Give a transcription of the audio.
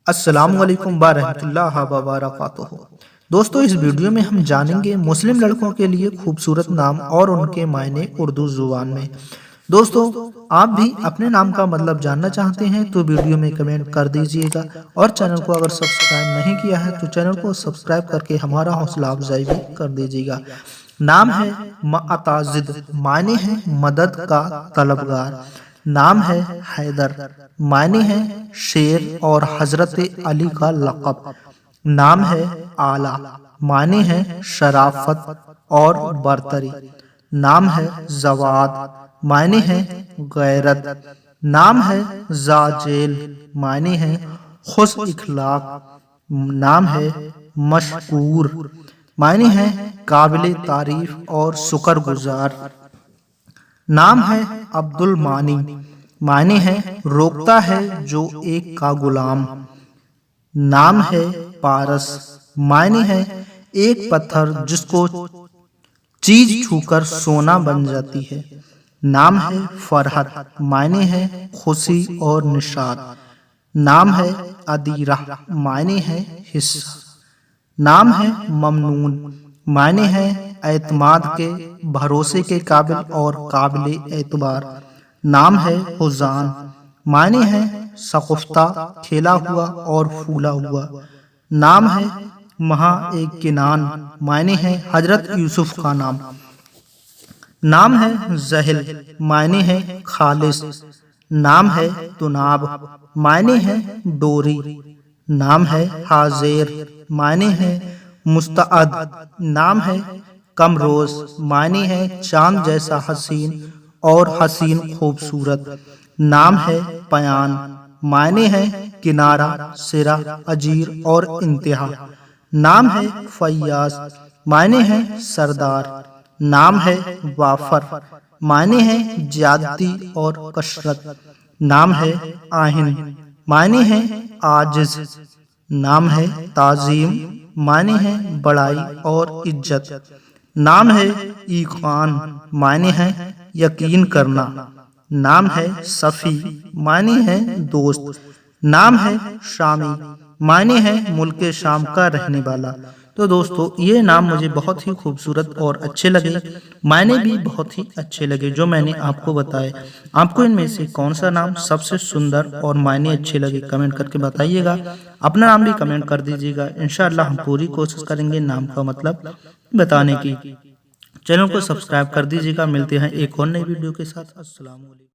السلام علیکم ورحمۃ اللہ وبرکاتہ۔ دوستو اس ویڈیو میں ہم جانیں گے مسلم لڑکوں کے لیے خوبصورت نام اور ان کے معنی اردو زبان میں۔ دوستو آپ بھی اپنے نام کا مطلب جاننا چاہتے ہیں تو ویڈیو میں کمنٹ کر دیجئے گا، اور چینل کو اگر سبسکرائب نہیں کیا ہے تو چینل کو سبسکرائب کر کے ہمارا حوصلہ افزائی بھی کر دیجئے گا۔ نام ہے معتضد، معنی ہے مدد کا طلبگار۔ نام ہے حیدر، معنی ہے شیر اور حضرت علی کا لقب۔ نام ہے اعلیٰ، معنی ہے شرافت اور برتری۔ نام ہے زواد، معنی ہے غیرت۔ نام ہے زاجیل، معنی ہے خوش اخلاق۔ نام ہے مشکور، معنی ہے قابل تعریف اور شکر گزار۔ نام ہے عبد المانی، معنی ہے روکتا ہے جو ایک کا غلام۔ نام ہے پارس، معنی ہے ایک پتھر جس کو چیز چھو کر سونا بن جاتی ہے۔ نام ہے فرحت، معنی ہے خوشی اور نشاط۔ نام ہے ادیرہ، معنی ہے حصہ۔ نام ہے ممنون، معنی ہے اعتماد کے، بھروسے کے قابل اور قابل اعتبار۔ نام ہے حزان، معنی ہے شگفتہ، کھیلا ہوا اور پھولا ہوا۔ نام ہے کنان، معنی ہے حضرت یوسف کا نام۔ نام ہے زحل، معنی ہے خالص۔ نام ہے طناب، معنی ہے ڈوری۔ نام ہے حاضر، معنی ہے مستعد۔ نام ہے کمروز، معنی ہے چاند جیسا حسین اور حسین خوبصورت۔ نام ہے پیان، معنی ہے کنارہ، سرا، اجیر اور انتہا۔ نام ہے فیاض، معنی ہے سردار۔ نام ہے وافر، معنی ہے زیادتی اور کثرت۔ نام ہے آہن، معنی ہے عاجز۔ نام ہے تعظیم، معنی ہے بڑائی اور عزت۔ نام ہے ایقان، معنی ہے یقین کرنا۔ نام ہے صفی، معنی ہے دوست۔ نام ہے شامی، معنی ہے ملک شام کا رہنے والا۔ تو دوستو یہ نام مجھے بہت ہی خوبصورت اور اچھے لگے، معنی بھی بہت ہی اچھے لگے جو میں نے آپ کو بتائے۔ آپ کو ان میں سے کون سا نام سب سے سندر اور معنی اچھے لگے کمنٹ کر کے بتائیے گا۔ اپنا نام بھی کمنٹ کر دیجیے گا، انشاءاللہ ہم پوری کوشش کریں گے نام کا مطلب بتانے کی۔ چینل کو سبسکرائب کر دیجیے گا۔ ملتے ہیں ایک اور نئی ویڈیو کے ساتھ۔ السلام علیکم۔